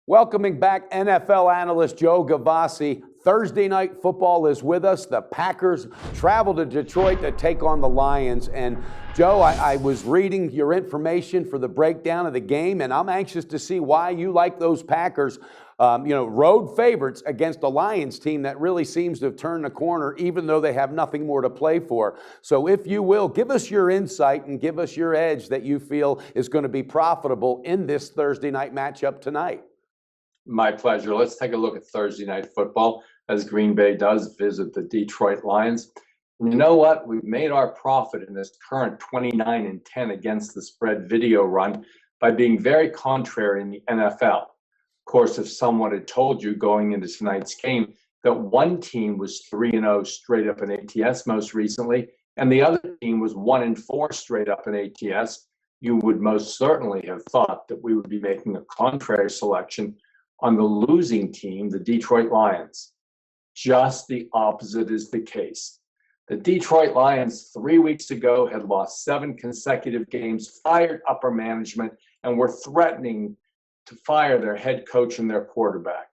Welcoming back NFL analyst Joe Gavazzi. Thursday night football is with us. The Packers travel to Detroit to take on the Lions. And Joe, I was reading your information for the breakdown of the game, and I'm anxious to see why you like those Packers. Road favorites against a Lions team that really seems to have turned the corner, even though they have nothing more to play for. So if you will, give us your insight and give us your edge that you feel is going to be profitable in this Thursday night matchup tonight. My pleasure. Let's take a look at Thursday night football as Green Bay does visit the Detroit Lions. And you know what? We've made our profit in this current 29-10 against the spread video run by being very contrary in the NFL. Of course, if someone had told you going into tonight's game that one team was 3-0 straight up in ATS most recently, and the other team was 1-4 straight up in ATS, you would most certainly have thought that we would be making a contrary selection on the losing team, the Detroit Lions. Just the opposite is the case. The Detroit Lions 3 weeks ago had lost 7 consecutive games, fired upper management, and were threatening to fire their head coach and their quarterback.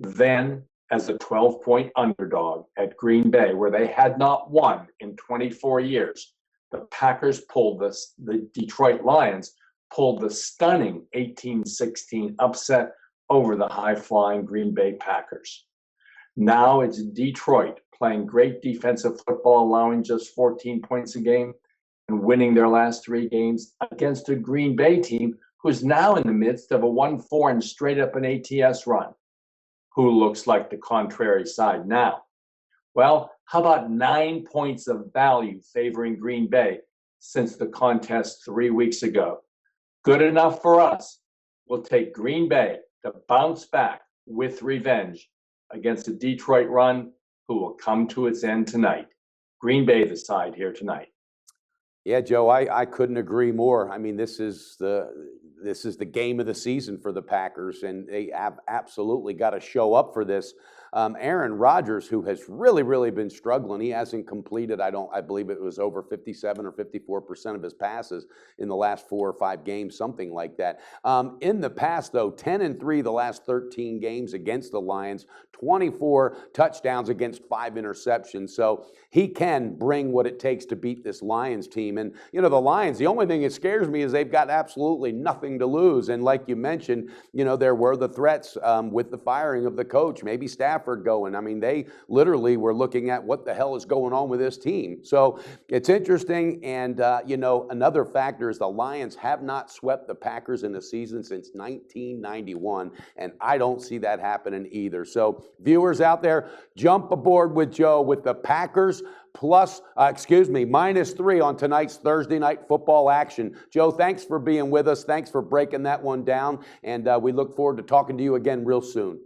Then, as a 12-point underdog at Green Bay, where they had not won in 24 years, the Packers the Detroit Lions pulled the stunning 18-16 upset over the high-flying Green Bay Packers. Now it's Detroit playing great defensive football, allowing just 14 points a game and winning their last 3 games against a Green Bay team who's now in the midst of a 1-4 and straight up an ATS run. Who looks like the contrary side now? Well, how about 9 points of value favoring Green Bay since the contest 3 weeks ago? Good enough for us. We'll take Green Bay to bounce back with revenge against a Detroit run who will come to its end tonight. Green Bay the side here tonight. Yeah, Joe, I couldn't agree more. I mean, this is the game of the season for the Packers, and they absolutely got to show up for this. Aaron Rodgers, who has really been struggling, he hasn't completed, I believe it was over 57 or 54% of his passes in the last 4 or 5 games, something like that. In the past, though, 10-3 the last 13 games against the Lions, 24 touchdowns against 5 interceptions. So he can bring what it takes to beat this Lions team. And, the Lions, the only thing that scares me is they've got absolutely nothing to lose. And like you mentioned, there were the threats with the firing of the coach, maybe Stafford going. I mean, they literally were looking at what the hell is going on with this team. So it's interesting. And, another factor is the Lions have not swept the Packers in a season since 1991. And I don't see that happening either. So viewers out there, jump aboard with Joe with the Packers -3 on tonight's Thursday night football action. Joe, thanks for being with us. Thanks for breaking that one down. And we look forward to talking to you again real soon.